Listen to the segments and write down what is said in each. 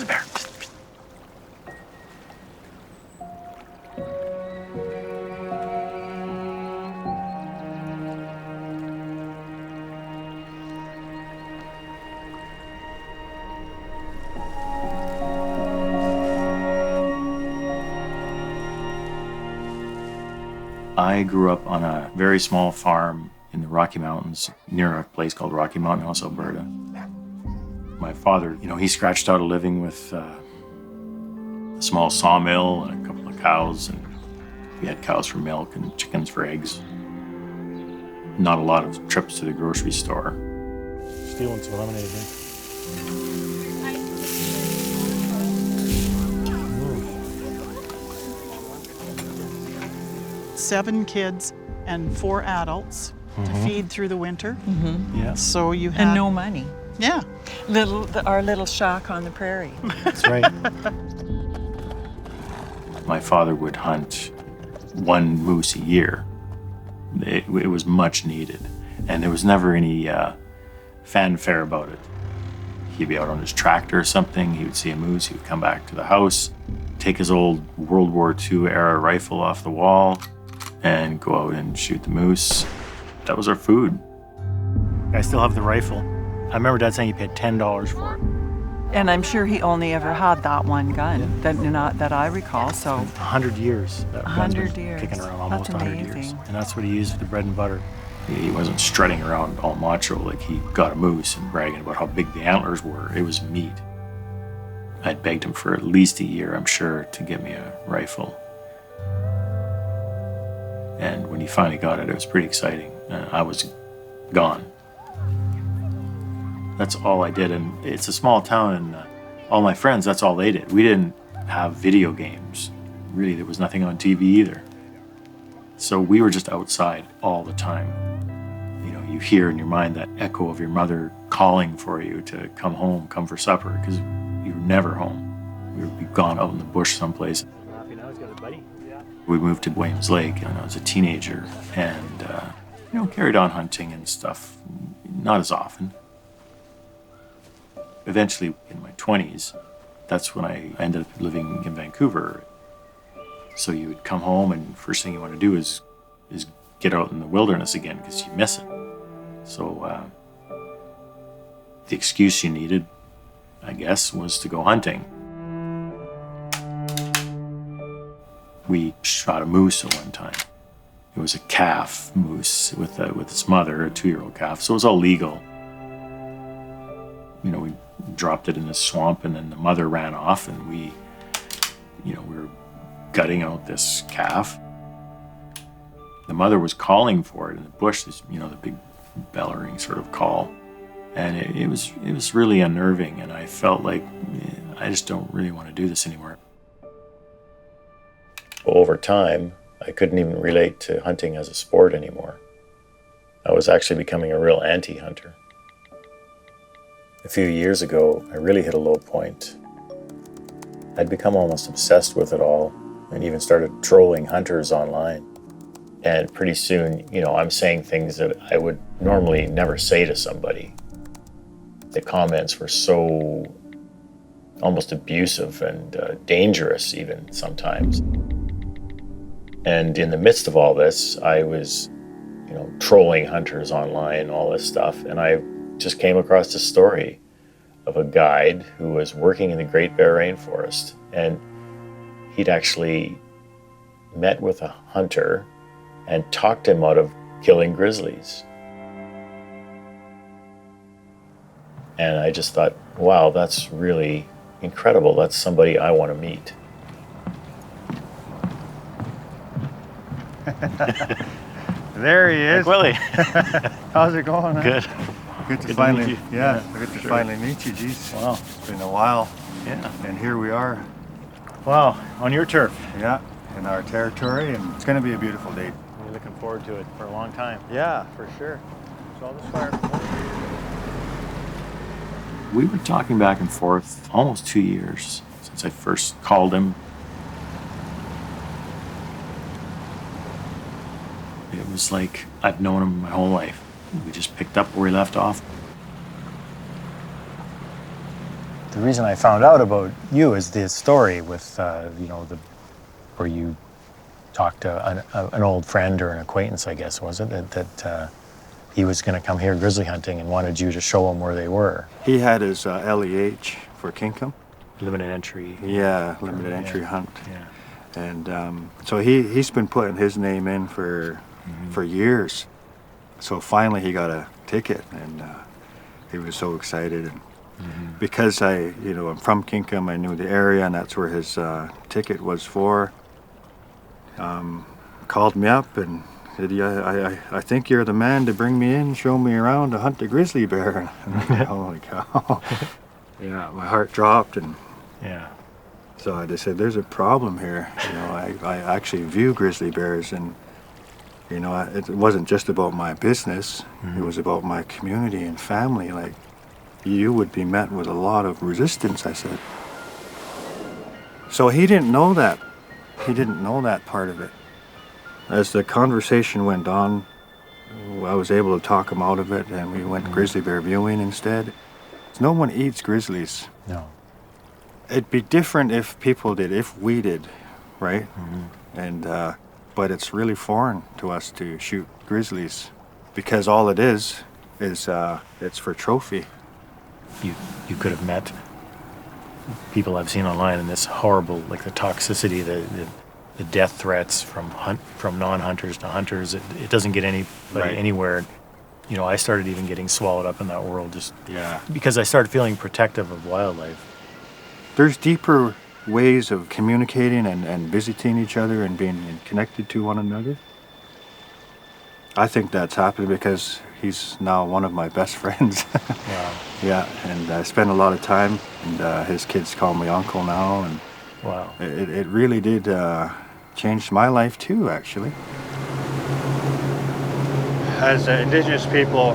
bear. I grew up on a very small farm in the Rocky Mountains near a place called Rocky Mountain House, Alberta. My father, he scratched out a living with a small sawmill and a couple of cows, and we had cows for milk and chickens for eggs. Not a lot of trips to the grocery store. Stealing some lemonade here. 7 kids and 4 adults to feed through the winter. Yeah. So you had... And no money. Yeah. Our little shack on the prairie. That's right. My father would hunt 1 moose a year. It was much needed, and there was never any fanfare about it. He'd be out on his tractor or something, he would see a moose, he would come back to the house, take his old World War II era rifle off the wall, and go out and shoot the moose. That was our food. I still have the rifle. I remember Dad saying he paid $10 for it. And I'm sure he only ever had that one gun, that I recall, so. 100 years. That gun's been 100 years. Kicking around almost That's 100 years. amazing. And that's what he used for the bread and butter. He wasn't strutting around all macho like he got a moose and bragging about how big the antlers were. It was meat. I'd begged him for at least a year, I'm sure, to get me a rifle. And when he finally got it, it was pretty exciting. I was gone. That's all I did, and it's a small town, and all my friends, that's all they did. We didn't have video games. Really, there was nothing on TV either. So we were just outside all the time. You hear in your mind that echo of your mother calling for you to come home, come for supper, because you were never home. We would be gone out in the bush someplace. We moved to Williams Lake when I was a teenager, and carried on hunting and stuff, not as often. Eventually, in my 20s, that's when I ended up living in Vancouver. So you would come home, and first thing you want to do is get out in the wilderness again because you miss it. So the excuse you needed, I guess, was to go hunting. We shot a moose at one time. It was a calf moose with its mother, a 2-year-old calf. So it was all legal. We dropped it in the swamp, and then the mother ran off, and we were gutting out this calf. The mother was calling for it in the bush, the big bellowing sort of call. And it was really unnerving, and I felt like I just don't really want to do this anymore. Over time, I couldn't even relate to hunting as a sport anymore. I was actually becoming a real anti-hunter. A few years ago, I really hit a low point. I'd become almost obsessed with it all, and even started trolling hunters online. And pretty soon, I'm saying things that I would normally never say to somebody. The comments were so almost abusive and dangerous even sometimes. And in the midst of all this, I was, trolling hunters online, all this stuff, and I just came across a story of a guide who was working in the Great Bear Rainforest, and he'd actually met with a hunter and talked him out of killing grizzlies. And I just thought, wow, that's really incredible. That's somebody I want to meet. There he is. Willie. How's it going? Man? Good. Good to Good finally to meet you. Yeah, Yeah, good to sure. finally meet you. Geez. Wow. It's been a while. Yeah. And here we are. Wow, on your turf. Yeah, in our territory, and it's going to be a beautiful day. We're looking forward to it for a long time. Yeah, for sure. So I'll just fire. We were talking back and forth almost 2 years since I first called him. It was like I've known him my whole life. We just picked up where we left off. The reason I found out about you is this story with, where you talked to an old friend or an acquaintance, I guess, was it, that he was going to come here grizzly hunting and wanted you to show him where they were. He had his LEH for Kinkum. Limited entry. Yeah, limited entry hunt. Yeah. And so he's been putting his name in for years. So finally he got a ticket, and he was so excited. And because I'm from Kinkum, I knew the area, and that's where his ticket was for. Called me up and said, "Yeah, I think you're the man to bring me in, show me around to hunt the grizzly bear." And holy cow! Yeah, my heart dropped, and so I just said, "There's a problem here. I actually view grizzly bears, and it wasn't just about my business. It was about my community and family. Like, you would be met with a lot of resistance," I said. So he didn't know that. He didn't know that part of it. As the conversation went on, I was able to talk him out of it, and we went grizzly bear viewing instead. No one eats grizzlies. No. It'd be different if people did, if we did, right? And but it's really foreign to us to shoot grizzlies, because all it is it's for trophy. You could have met people I've seen online, and this horrible, like the toxicity, the death threats from non-hunters to hunters. It doesn't get anybody anywhere. I started even getting swallowed up in that world just because I started feeling protective of wildlife. There's deeper ways of communicating and visiting each other and being connected to one another. I think that's happened because he's now one of my best friends. Wow. Yeah, and I spend a lot of time, and his kids call me uncle now, and wow, it really did change my life too, actually. As Indigenous people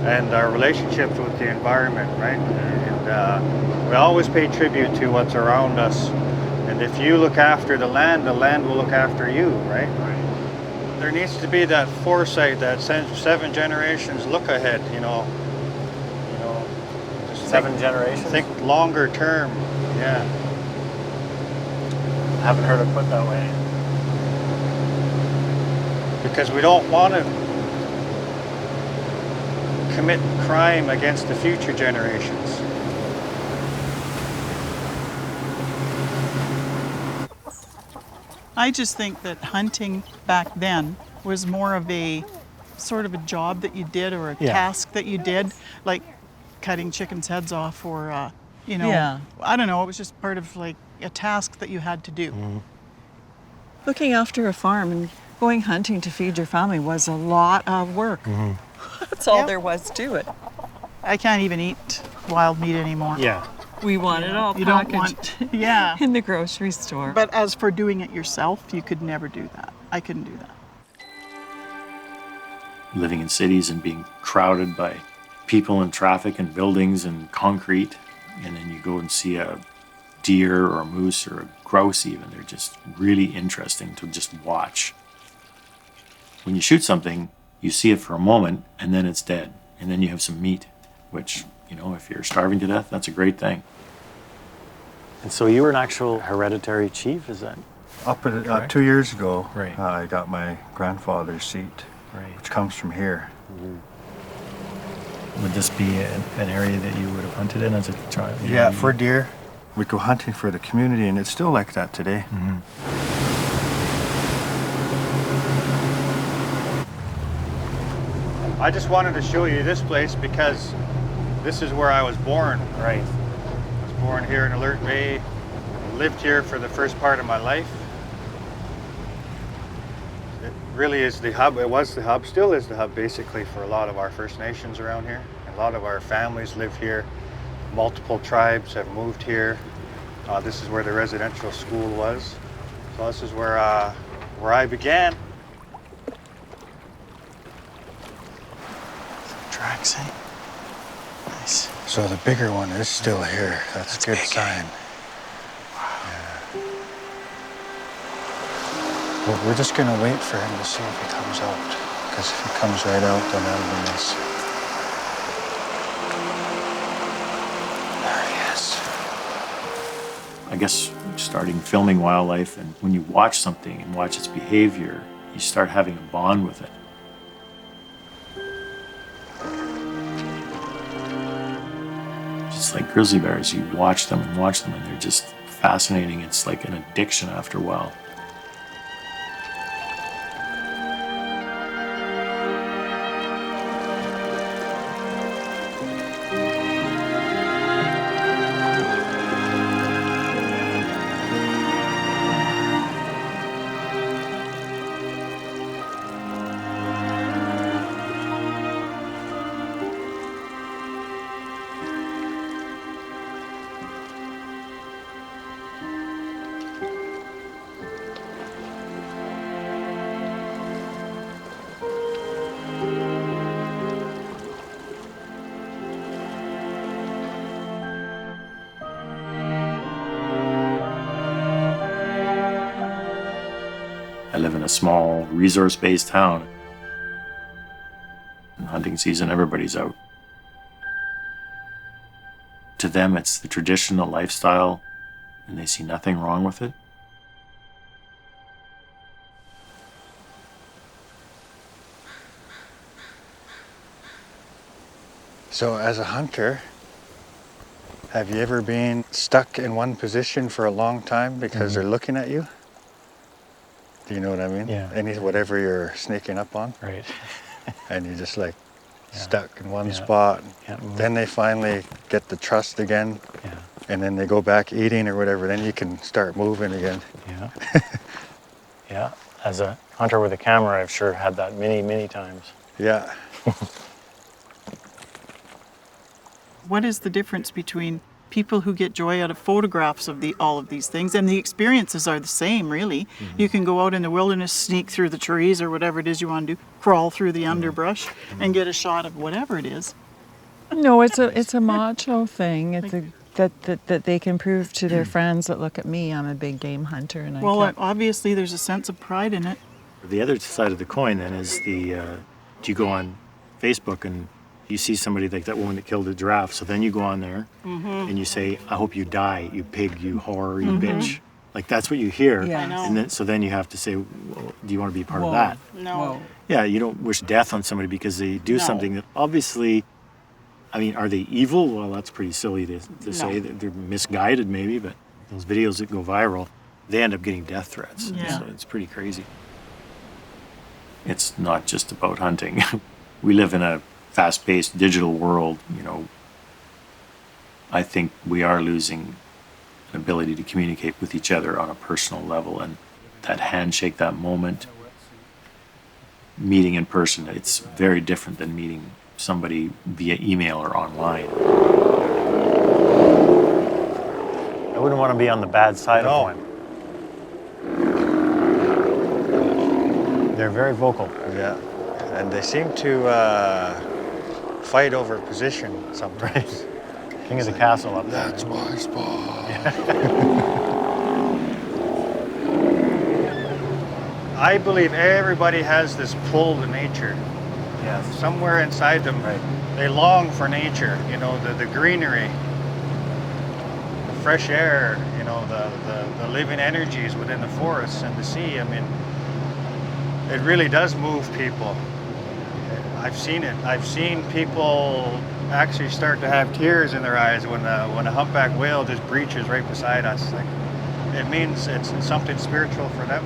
and our relationships with the environment, right? And we always pay tribute to what's around us. And if you look after the land will look after you, right? There needs to be that foresight, that 7 generations look ahead, just 7 generations? Think longer term, yeah. I haven't heard it put that way. Because we don't want to commit crime against the future generations. I just think that hunting back then was more of a sort of a job that you did, or a task that you did, like cutting chickens' heads off, or I don't know, it was just part of like a task that you had to do. Looking after a farm and going hunting to feed your family was a lot of work. That's all there was to it. I can't even eat wild meat anymore. Yeah. We want it all You don't packaged want, in the grocery store. But as for doing it yourself, you could never do that. I couldn't do that. Living in cities and being crowded by people and traffic and buildings and concrete, and then you go and see a deer or a moose or a grouse even, they're just really interesting to just watch. When you shoot something, you see it for a moment, and then it's dead. And then you have some meat, which, if you're starving to death, that's a great thing. And so you were an actual hereditary chief, is that? Up at 2 years ago, Right. I got my grandfather's seat, which comes from here. Would this be an area that you would have hunted in as a child? Yeah, for deer. We'd go hunting for the community, and it's still like that today. I just wanted to show you this place because this is where I was born. Right. I was born here in Alert Bay, lived here for the first part of my life. It really is the hub. It was the hub, still is the hub basically for a lot of our First Nations around here. A lot of our families live here. Multiple tribes have moved here. This is where the residential school was. So this is where I began. Tracks, eh? Nice. So the bigger one is still here. That's a good sign. Yeah. Well, we're just gonna wait for him to see if he comes out. Because if he comes right out, then that'll be nice. There he is. I guess, starting filming wildlife, and when you watch something and watch its behavior, you start having a bond with it. Just like grizzly bears, you watch them, and they're just fascinating. It's like an addiction after a while. I live in a small resource-based town. In hunting season, everybody's out. To them, it's the traditional lifestyle, and they see nothing wrong with it. So as a hunter, have you ever been stuck in one position for a long time because they're looking at you? Do you know what I mean? Yeah. Whatever you're sneaking up on, Right. and you're just like stuck in one spot. Then they finally get the trust again, and then they go back eating or whatever. Then you can start moving again. Yeah. Yeah. As a hunter with a camera, I've sure had that many times. Yeah. What is the difference between people who get joy out of photographs of all of these things, and the experiences are the same, really? You can go out in the wilderness, sneak through the trees or whatever it is you want to do, crawl through the underbrush and get a shot of whatever it is. No, it's a macho thing. It's that they can prove to their friends that look at me, I'm a big game hunter, and Obviously there's a sense of pride in it. The other side of the coin then is do you go on Facebook and you see somebody like that woman that killed a giraffe, so then you go on there and you say, I hope you die, you pig, you whore, you bitch. Like, that's what you hear. Yeah. I know. And then you have to say, well, do you want to be part of that? No. Whoa. Yeah, you don't wish death on somebody because they do No. something that obviously, I mean, are they evil? Well, that's pretty silly to say. That they're misguided maybe, but those videos that go viral, they end up getting death threats. Yeah. So it's pretty crazy. It's not just about hunting. We live in a fast-paced digital world, you know. I think we are losing an ability to communicate with each other on a personal level, and that handshake, that moment, meeting in person, it's very different than meeting somebody via email or online. I wouldn't want to be on the bad side of one. They're very vocal. Yeah. And they seem to fight over position sometimes. King of the castle up there. That's my spot. I believe everybody has this pull to nature. Yes. Somewhere inside them, they long for nature. You know, the greenery, the fresh air. You know, the living energies within the forests and the sea. I mean, it really does move people. I've seen it. I've seen people actually start to have tears in their eyes when a humpback whale just breaches right beside us. Like, it means it's something spiritual for them.